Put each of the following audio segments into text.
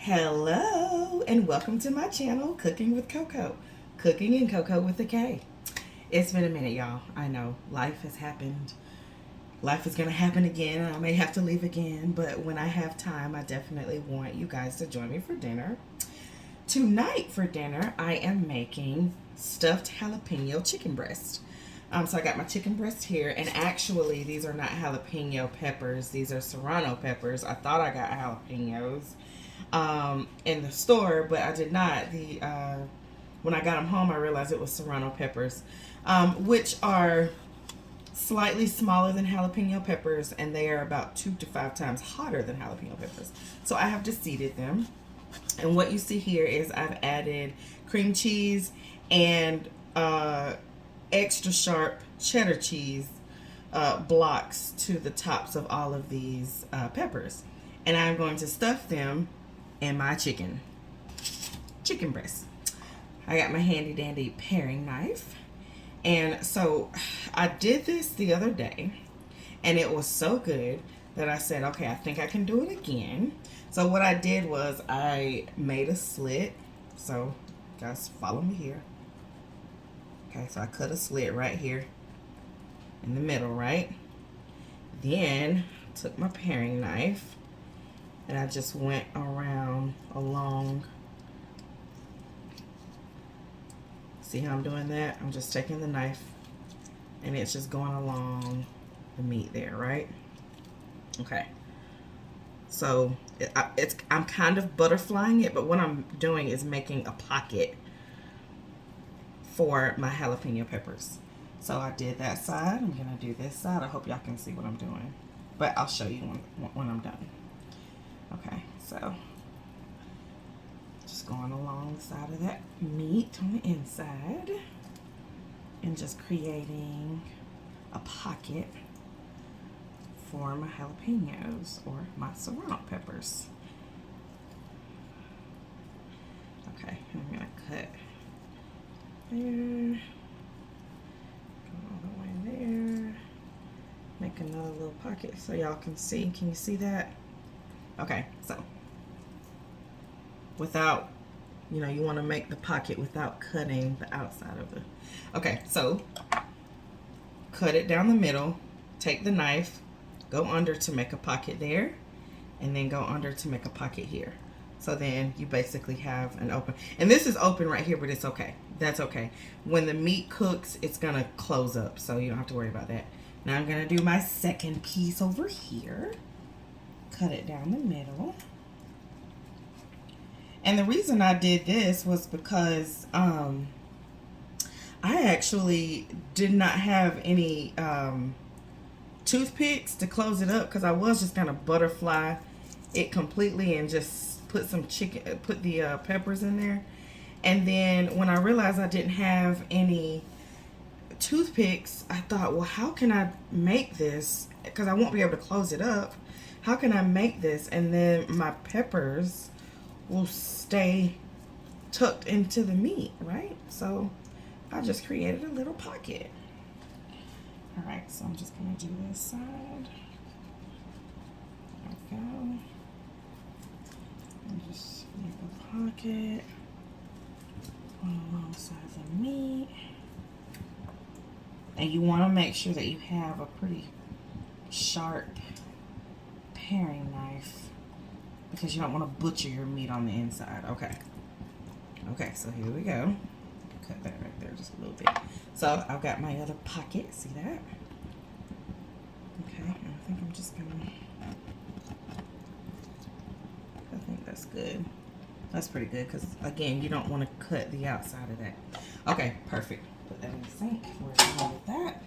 Hello and welcome to my channel, Cooking with Koko. Cooking and Koko with a K. It's been a minute, y'all. I know life has happened. Life is going to happen again. I may have to leave again, but when I have time, I definitely want you guys to join me for dinner. Tonight for dinner, I am making stuffed jalapeno chicken breast. So I got my chicken breast here, and actually these are not jalapeno peppers. These are serrano peppers. I thought I got jalapenos in the store, but I did not. When I got them home, I realized it was serrano peppers, which are slightly smaller than jalapeno peppers, and they are about 2 to 5 times hotter than jalapeno peppers. So I have deseeded them, and what you see here is I've added cream cheese and extra sharp cheddar cheese blocks to the tops of all of these peppers, and I'm going to stuff them in my chicken breast. I got my handy dandy paring knife, and so I did this the other day, and it was so good that I said, okay, I think I can do it again. So what I did was I made a slit. So guys, follow me here. Okay, so I cut a slit right here in the middle, right? Then took my paring knife and I just went around along. See how I'm doing that? I'm just taking the knife and it's just going along the meat there, right? Okay. So I'm kind of butterflying it, but what I'm doing is making a pocket for my jalapeno peppers. So I did that side. I'm gonna do this side. I hope y'all can see what I'm doing, but I'll show you when I'm done. Okay, so just going along the side of that meat on the inside and just creating a pocket for my jalapenos or my serrano peppers. Okay, I'm gonna cut there, go all the way there, make another little pocket so y'all can see. Can you see that? Okay, so without, you want to make the pocket without cutting the outside of the, okay, so cut it down the middle, take the knife, go under to make a pocket there, and then go under to make a pocket here. So then you basically have an open, and this is open right here, but it's okay. That's okay. When the meat cooks, it's gonna close up, so you don't have to worry about that. Now I'm gonna do my second piece over here. Cut it down the middle. And the reason I did this was because I actually did not have any toothpicks to close it up, because I was just gonna butterfly it completely and just put the peppers in there. And then when I realized I didn't have any toothpicks, I thought, well, how can I make this? Because I won't be able to close it up. How can I make this? And then my peppers will stay tucked into the meat, right? So I just created a little pocket. All right, so I'm just gonna do this side. There we go. And just make a pocket on alongside the meat. And you want to make sure that you have a pretty sharp paring knife, because you don't want to butcher your meat on the inside. Okay. Okay, so here we go. Cut that right there just a little bit. So I've got my other pocket. See that? Okay, and I think I'm just gonna, I think that's good. That's pretty good, because again, you don't want to cut the outside of that. Okay, perfect. Put that in the sink. We're done with that.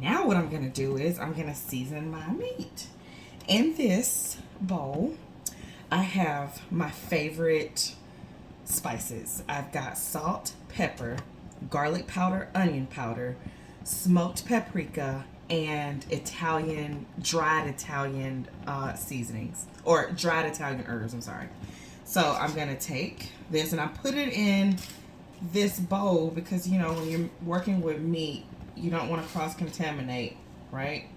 Now what I'm gonna do is I'm gonna season my meat. In this bowl, I have my favorite spices. I've got salt, pepper, garlic powder, onion powder, smoked paprika, and dried Italian seasonings, or dried Italian herbs, I'm sorry. So I'm gonna take this and I put it in this bowl because, when you're working with meat, you don't want to cross-contaminate, right?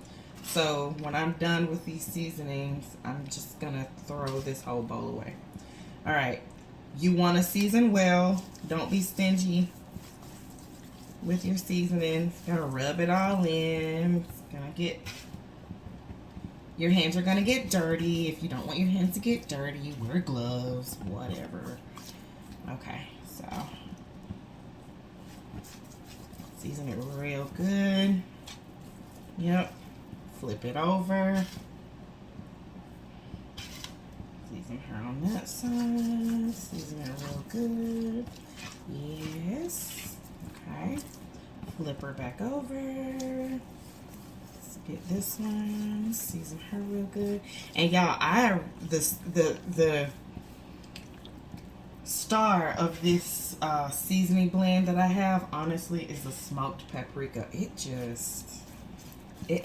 So when I'm done with these seasonings, I'm just gonna throw this whole bowl away. All right. You want to season well. Don't be stingy with your seasonings. Gotta rub it all in. It's gonna get, your hands are gonna get dirty. If you don't want your hands to get dirty, wear gloves, whatever. Okay, so season it real good. Yep. Flip it over. Season her on that side. Season it real good. Yes. Okay. Flip her back over. Let's get this one. Season her real good. And y'all, the star of this seasoning blend that I have, honestly, is the smoked paprika. It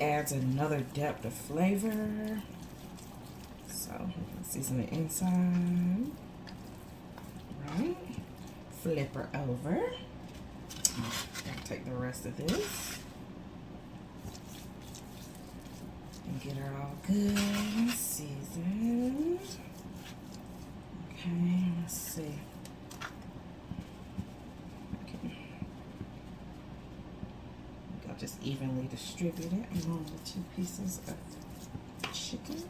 adds another depth of flavor. So season the inside. Right. Flip her over. I'll take the rest of this and get her all good seasoned. Okay, let's see. Okay. I'll just evenly distribute it among the 2 pieces of chicken.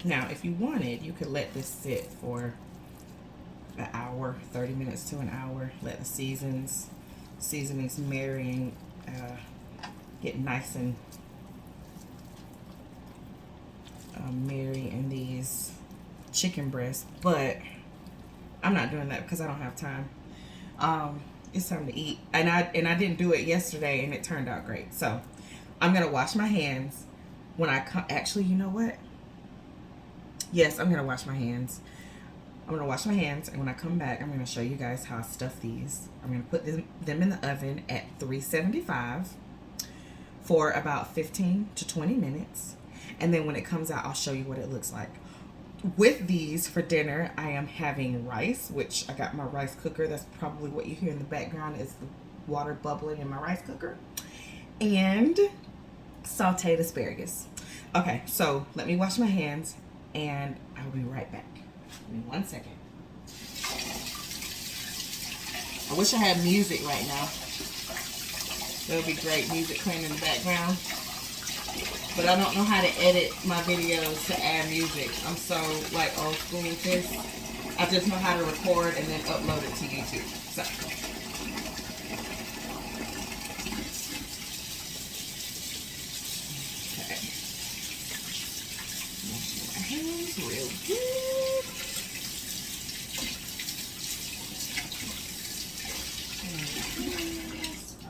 Now, if you wanted, you could let this sit for an hour, 30 minutes to an hour. Let the seasonings marry and get nice and marry in these chicken breasts. But I'm not doing that because I don't have time. It's time to eat, and I didn't do it yesterday, and it turned out great. So I'm gonna wash my hands when I come. Actually, you know what? Yes, I'm gonna wash my hands. I'm gonna wash my hands, and when I come back, I'm gonna show you guys how I stuff these. I'm gonna put them in the oven at 375 for about 15 to 20 minutes, and then when it comes out, I'll show you what it looks like. With these for dinner, I am having rice, which I got my rice cooker. That's probably what you hear in the background is the water bubbling in my rice cooker, and sauteed asparagus. Okay, so let me wash my hands, and I'll be right back. Give me 1 second. I wish I had music right now. That would be great, music playing in the background. But I don't know how to edit my videos to add music. I'm so like old school with this. I just know how to record and then upload it to YouTube. So. Okay. Wash my hands real good.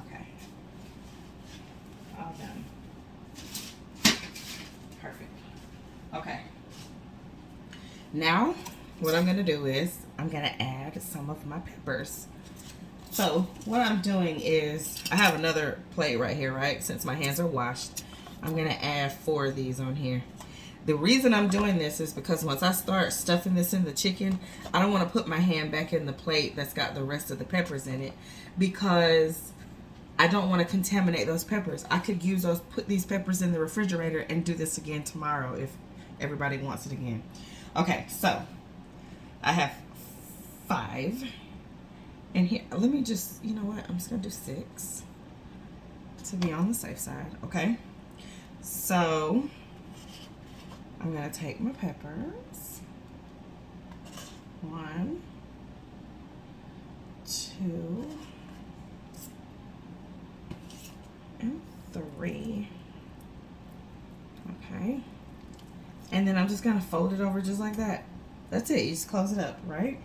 Okay. All done. Perfect. Okay. Now, what I'm going to do is I'm going to add some of my peppers. So, what I'm doing is I have another plate right here, right? Since my hands are washed, I'm going to add 4 of these on here. The reason I'm doing this is because once I start stuffing this in the chicken, I don't want to put my hand back in the plate that's got the rest of the peppers in it, because I don't want to contaminate those peppers. I could use those, put these peppers in the refrigerator and do this again tomorrow if everybody wants it again. Okay, so I have 5 in here. Let me just, you know what? I'm just going to do 6 to be on the safe side, okay? So I'm going to take my peppers. 1, 2, and 3. Okay. And then I'm just going to fold it over just like that. That's it. You just close it up, right?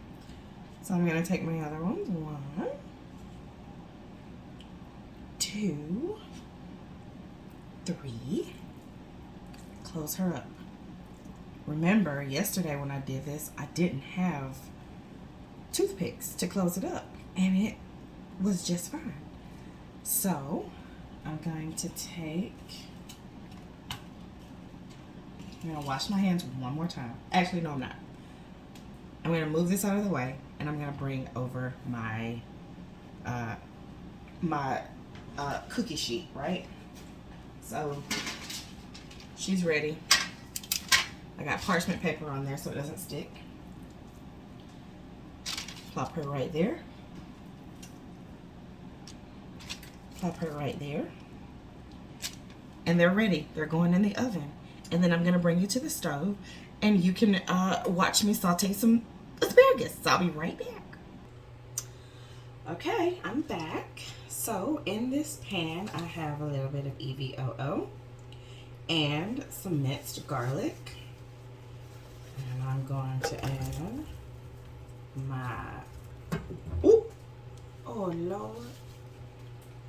So I'm going to take my other ones. 1, 2, 3. Close her up. Remember, yesterday when I did this, I didn't have toothpicks to close it up, and it was just fine. So I'm going to I'm going to wash my hands one more time. Actually, no, I'm not. I'm going to move this out of the way, and I'm going to bring over my cookie sheet, right? So she's ready. I got parchment paper on there so it doesn't stick. Plop her right there. Plop her right there. And they're ready. They're going in the oven. And then I'm going to bring you to the stove and you can watch me saute some asparagus. So I'll be right back. Okay, I'm back. So in this pan, I have a little bit of EVOO and some minced garlic. And I'm going to add my, ooh, oh Lord,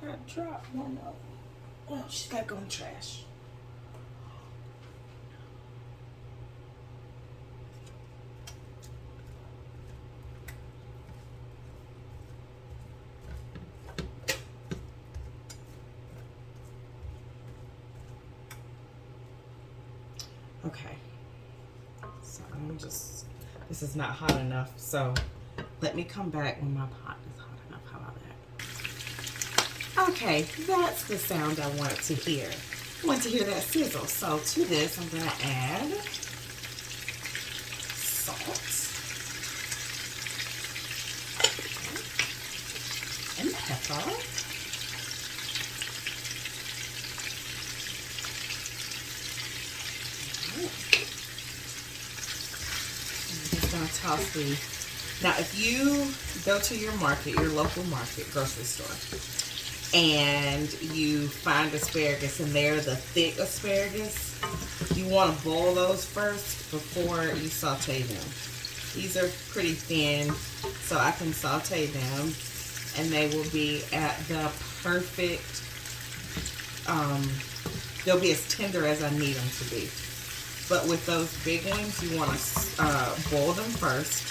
I dropped one of them. Well, she's got to go in the trash. Okay, so I'm just, this is not hot enough, so let me come back when my pot is hot enough. How about that? Okay, that's the sound I wanted to hear. I want to hear that sizzle. So to this, I'm going to add salt and pepper. Toss these. Now, if you go to your market, your local market, grocery store, and you find asparagus and they're the thick asparagus, you want to boil those first before you saute them. These are pretty thin, so I can saute them and they will be at the perfect, they'll be as tender as I need them to be. But with those big ones, you want to boil them first.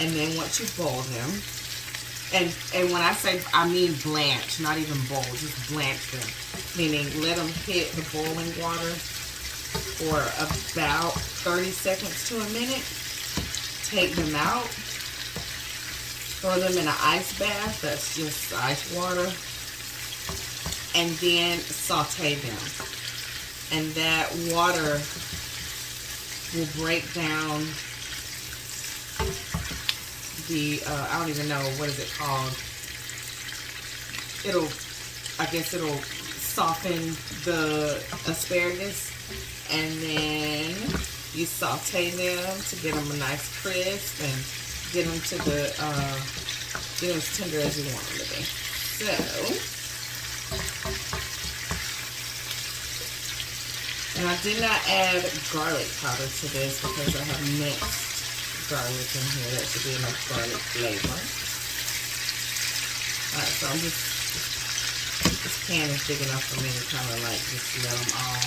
And then once you boil them, and when I say, I mean blanch, not even boil, just blanch them. Meaning let them hit the boiling water for about 30 seconds to a minute. Take them out. Throw them in an ice bath, that's just ice water. And then saute them. And that water will break down the, I don't even know, what is it called? I guess it'll soften the asparagus. And then you saute them to get them a nice crisp and get them to the, get them as tender as you want them to be. So, and I did not add garlic powder to this because I have minced garlic in here. That should be enough garlic flavor. Alright, so I'm just, this pan is big enough for me to kind of like just let them all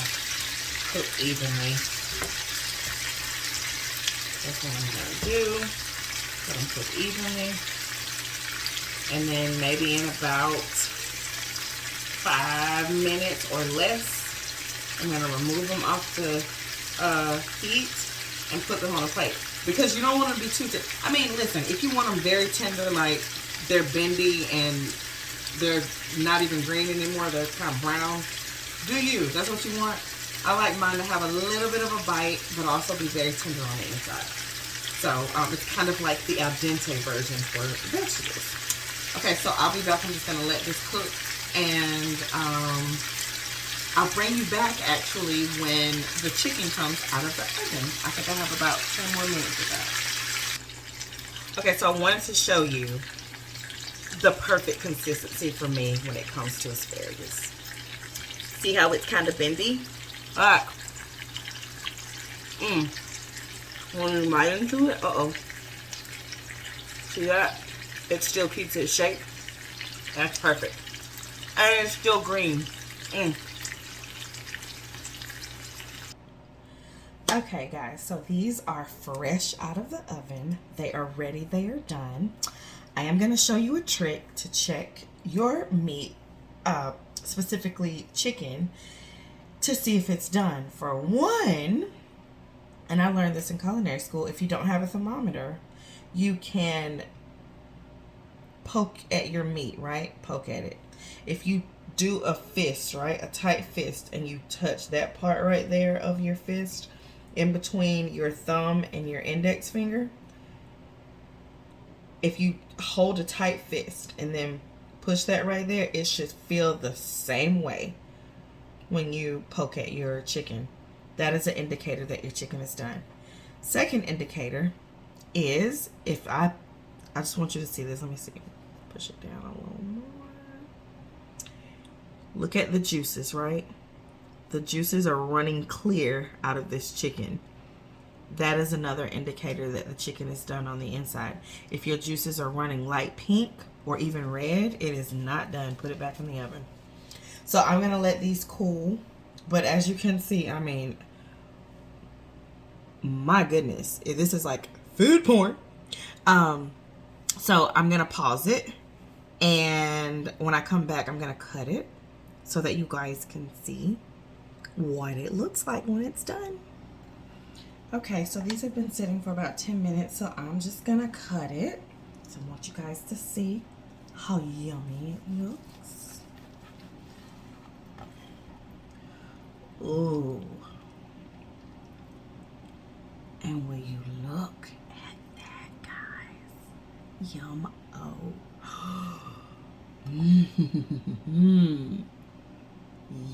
cook evenly. That's what I'm going to do. Let them cook evenly. And then maybe in about 5 minutes or less, I'm going to remove them off the heat and put them on a plate. Because you don't want them to be too tender. I mean, listen, if you want them very tender, like they're bendy and they're not even green anymore, they're kind of brown, do you. That's what you want. I like mine to have a little bit of a bite, but also be very tender on the inside. So it's kind of like the al dente version for vegetables. Okay, so I'll be back. I'm just going to let this cook. And I'll bring you back actually when the chicken comes out of the oven. I think I have about 10 more minutes of that. Okay, so I wanted to show you the perfect consistency for me when it comes to asparagus. See how it's kind of bendy? Alright. Want to bite into it? Uh-oh. See that? It still keeps its shape. That's perfect. And it's still green. Okay guys, so these are fresh out of the oven. They are ready, they are done. I am going to show you a trick to check your meat, specifically chicken, to see if it's done. For one, and I learned this in culinary school, if you don't have a thermometer, you can poke at your meat, right? Poke at it. If you do a fist, right, a tight fist, and you touch that part right there of your fist in between your thumb and your index finger, if you hold a tight fist and then push that right there, it should feel the same way when you poke at your chicken. That is an indicator that your chicken is done. Second indicator is, if I just want you to see this. Let me see. Push it down a little more. Look at the juices, right? The juices are running clear out of this chicken. That is another indicator that the chicken is done on the inside. If your juices are running light pink or even red, it is not done. Put it back in the oven. So I'm going to let these cool. But as you can see, I mean, my goodness, this is like food porn. So I'm going to pause it. And when I come back, I'm going to cut it so that you guys can see what it looks like when it's done. Okay, so these have been sitting for about 10 minutes, so I'm just gonna cut it. So I want you guys to see how yummy it looks. Ooh. And will you look at that, guys? Yum. Oh.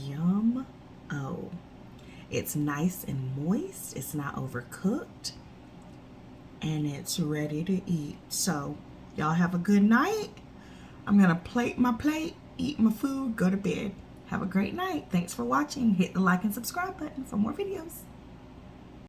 Yum. Oh. It's nice and moist. It's not overcooked. And it's ready to eat. So, y'all have a good night. I'm going to plate my plate, eat my food, go to bed. Have a great night. Thanks for watching. Hit the like and subscribe button for more videos.